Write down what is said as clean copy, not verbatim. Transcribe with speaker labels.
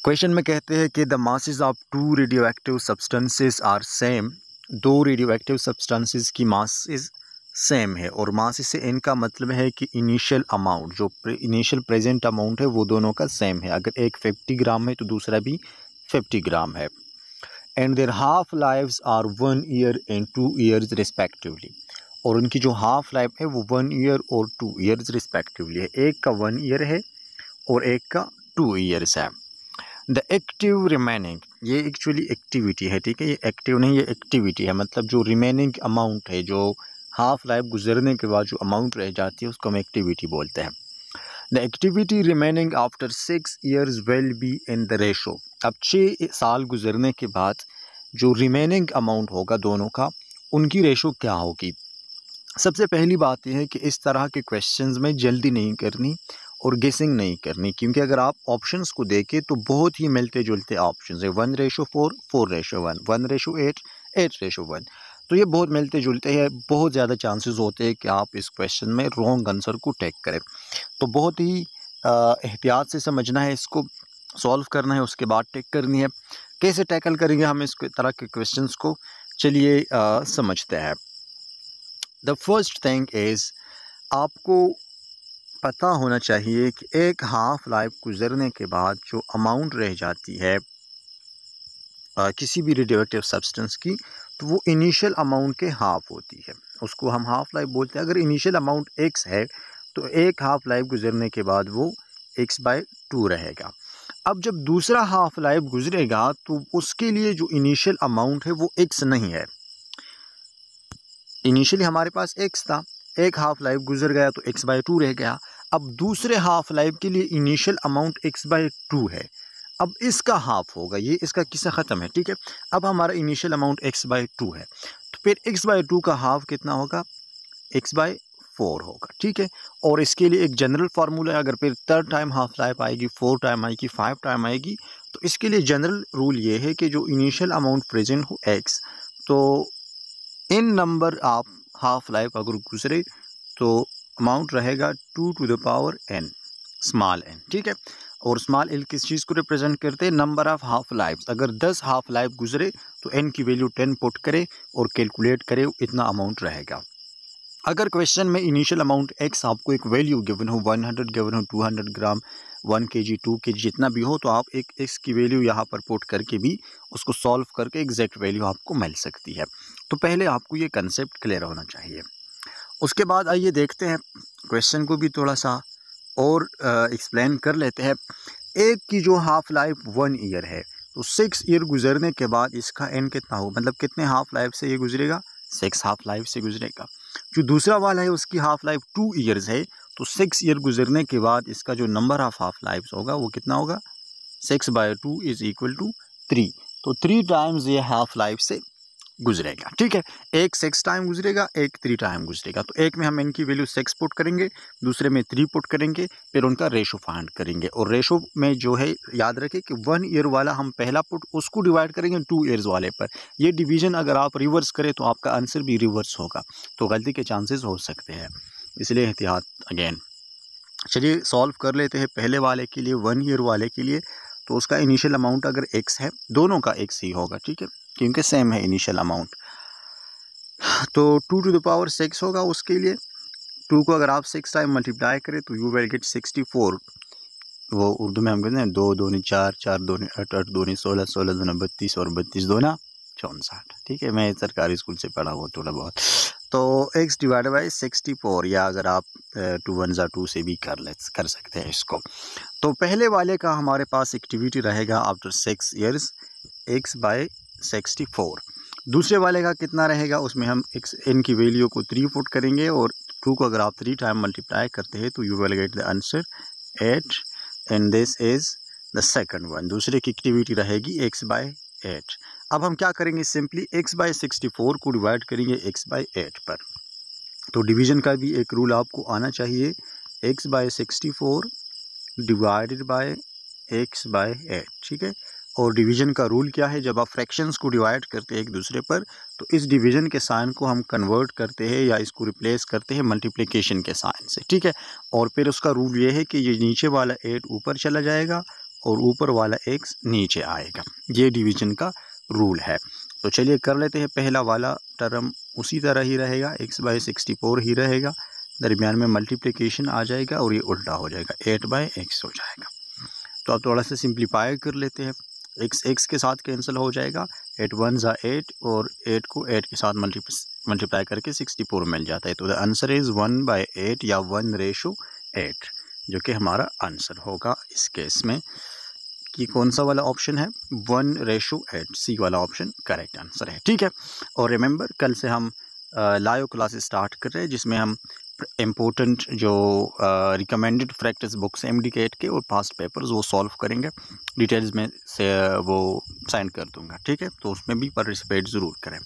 Speaker 1: Question में कहते हैं कि the masses of two radio active substances are same. दो रेडियो एक्टिव सब्सटेंसेस की मासेस सेम है और मासेस से इनका मतलब है कि इनिशियल अमाउंट जो इनिशियल प्रेजेंट अमाउंट है वो दोनों का सेम है। अगर एक 50 ग्राम है तो दूसरा भी 50 ग्राम है। And their half lives are 1 year and 2 years respectively. और उनकी जो हाफ लाइफ है वो 1 ईयर और 2 ईयर्स रिस्पेक्टिवली है। एक का 1 ईयर है और एक का 2 ईयर्स है। द एक्टिव रिमेनिंग, ये एक्चुअली एक्टिविटी है, ठीक है, ये एक्टिव नहीं, ये एक्टिविटी है। मतलब जो रिमेनिंग अमाउंट है, जो हाफ लाइफ गुजरने के बाद जो अमाउंट रह जाती है उसको हम एक्टिविटी बोलते हैं। The activity remaining after 6 years will be in the ratio. अब 6 साल गुजरने के बाद जो रिमेनिंग अमाउंट होगा दोनों का, उनकी रेशो क्या होगी। सबसे पहली बात यह है कि इस तरह के क्वेश्चंस में जल्दी नहीं करनी और गेसिंग नहीं करनी, क्योंकि अगर आप ऑप्शंस को देखें तो बहुत ही मिलते जुलते ऑप्शंस है। 1:4, 4:1, 1:8, 8:1। तो ये बहुत मिलते जुलते हैं। बहुत ज़्यादा चांसेस होते हैं कि आप इस क्वेश्चन में रॉन्ग आंसर को टेक करें। तो बहुत ही एहतियात से समझना है, इसको सॉल्व करना है, उसके बाद टेक करनी है। कैसे टैकल करेंगे हम इस तरह के क्वेश्चंस को, चलिए समझते हैं। द फर्स्ट थिंग इज़, आपको पता होना चाहिए कि एक हाफ लाइफ गुजरने के बाद जो अमाउंट रह जाती है किसी भी रेडियोएक्टिव सब्सटेंस की, तो वो इनिशियल अमाउंट के हाफ होती है। उसको हम हाफ लाइफ बोलते हैं। अगर इनिशियल अमाउंट x है तो एक हाफ लाइफ गुजरने के बाद वो x/2 रहेगा। अब जब दूसरा हाफ लाइफ गुजरेगा तो उसके लिए जो इनिशियल अमाउंट है वो x नहीं है। इनिशियली हमारे पास x था, एक हाफ लाइफ गुजर गया तो x/2 रह गया। अब दूसरे हाफ लाइफ के लिए इनिशियल अमाउंट x/2 है। अब इसका हाफ होगा, ये इसका किस्सा ख़त्म है, ठीक है। अब हमारा इनिशियल अमाउंट x/2 है, तो फिर x/2 का हाफ कितना होगा, x/4 होगा, ठीक है। और इसके लिए एक जनरल फार्मूला है। अगर फिर थर्ड टाइम हाफ लाइफ आएगी, 4 टाइम आएगी, 5 टाइम आएगी, तो इसके लिए जनरल रूल ये है कि जो इनिशियल अमाउंट प्रेजेंट हो x, तो इन नंबर ऑफ हाफ लाइफ अगर गुजरे तो अमाउंट रहेगा 2n, स्मॉल n, ठीक है। और स्मॉल l किस चीज़ को रिप्रेजेंट करते हैं, नंबर ऑफ हाफ लाइफ। अगर 10 हाफ लाइफ गुजरे तो n की वैल्यू 10 पुट करे और कैलकुलेट करे, इतना अमाउंट रहेगा। अगर क्वेश्चन में इनिशियल अमाउंट x आपको एक वैल्यू गिवन हो, 100 गिवन हो, 200 ग्राम, 1 kg, 2 kg, जितना भी हो, तो आप एक x की वैल्यू यहाँ पर पुट करके भी उसको सॉल्व करके एग्जैक्ट वैल्यू आपको मिल सकती है। तो पहले आपको ये कंसेप्ट क्लियर होना चाहिए। उसके बाद आइए देखते हैं क्वेश्चन को भी थोड़ा सा और एक्सप्लेन कर लेते हैं। एक की जो हाफ लाइफ 1 ईयर है, तो 6 ईयर गुजरने के बाद इसका एन कितना हो, मतलब कितने हाफ लाइफ से ये गुजरेगा, 6 हाफ लाइफ से गुजरेगा। जो दूसरा वाला है उसकी हाफ लाइफ 2 ईयर्स है, तो 6 ईयर गुजरने के बाद इसका जो नंबर ऑफ हाफ लाइफ होगा वो कितना होगा, 6/2 इज इक्वल टू 3। तो 3 टाइम्स ये हाफ लाइफ से गुजरेगा, ठीक है। एक 6 टाइम गुजरेगा, एक 3 टाइम गुजरेगा। तो एक में हम इनकी वैल्यू 6 पुट करेंगे, दूसरे में 3 पुट करेंगे, फिर उनका रेशो फाइंड करेंगे। और रेशो में जो है याद रखें कि 1 ईयर वाला हम पहला पुट उसको डिवाइड करेंगे 2 ईयर्स वाले पर। ये डिवीजन अगर आप रिवर्स करें तो आपका आंसर भी रिवर्स होगा, तो गलती के चांसेस हो सकते हैं, इसलिए एहतियात अगेन। चलिए सॉल्व कर लेते हैं पहले वाले के लिए, 1 ईयर वाले के लिए। तो उसका इनिशियल अमाउंट अगर x है, दोनों का x ही होगा, ठीक है, क्योंकि सेम है इनिशियल अमाउंट। तो 2⁶ होगा उसके लिए। 2 को अगर आप 6 टाइम मल्टीप्लाई करें तो यू विल गेट 64। वो उर्दू में हम कहते हैं 2 दूनी 4, 4 दूनी 8, 8 दूनी 16, 16 दूना 32 और 32 दूना 64, ठीक है। मैं सरकारी स्कूल से पढ़ा हुआ थोड़ा बहुत। तो x/64, या अगर आप 2 1 2 से भी कर सकते हैं इसको। तो पहले वाले का हमारे पास एक्टिविटी रहेगा आफ्टर 6 ईयर्स x/64। दूसरे वाले का कितना रहेगा, उसमें हम n की वैल्यू को 3 पुट करेंगे और 2 को अगर आप 3 टाइम मल्टीप्लाई करते हैं तो you will get the answer 8, and this is the second one. दूसरे की एक्टिविटी रहेगी x/8। अब हम क्या करेंगे, सिंपली x/64 को डिवाइड करेंगे x/8 पर। तो डिवीजन का भी एक रूल आपको आना चाहिए, x/64 डिवाइडेड बाय x/8, ठीक है। और डिवीजन का रूल क्या है, जब आप फ्रैक्शंस को डिवाइड करते हैं एक दूसरे पर, तो इस डिवीजन के साइन को हम कन्वर्ट करते हैं या इसको रिप्लेस करते हैं मल्टीप्लिकेशन के साइन से, ठीक है। और फिर उसका रूल ये है कि ये नीचे वाला 8 ऊपर चला जाएगा और ऊपर वाला x नीचे आएगा। ये डिवीजन का रूल है। तो चलिए कर लेते हैं। पहला वाला टर्म उसी तरह ही रहेगा, x/64 ही रहेगा, दरमियान में मल्टीप्लिकेशन आ जाएगा और ये उल्टा हो जाएगा, 8/x हो जाएगा। तो अब थोड़ा सा सिंप्लीफाई कर लेते हैं। x के साथ कैंसिल हो जाएगा, 8 1 ज़ा 8 और 8 को 8 के साथ मल्टीप्लाई करके 64 मिल जाता है। तो द आंसर इज़ 1/8 या 1:8, जो कि हमारा आंसर होगा इस केस में। कि कौन सा वाला ऑप्शन है, 1:8, सी वाला ऑप्शन करेक्ट आंसर है। ठीक है, और रिमेंबर कल से हम लाइव क्लासेस स्टार्ट कर रहे हैं, जिसमें हम इम्पोर्टेंट जो रिकमेंडेड प्रैक्टिस बुक्स MD-CAT के और पास्ट पेपर्स वो सॉल्व करेंगे। डिटेल्स में से वो सेंड कर दूंगा। ठीक है, तो उसमें भी पार्टिसिपेट ज़रूर करें।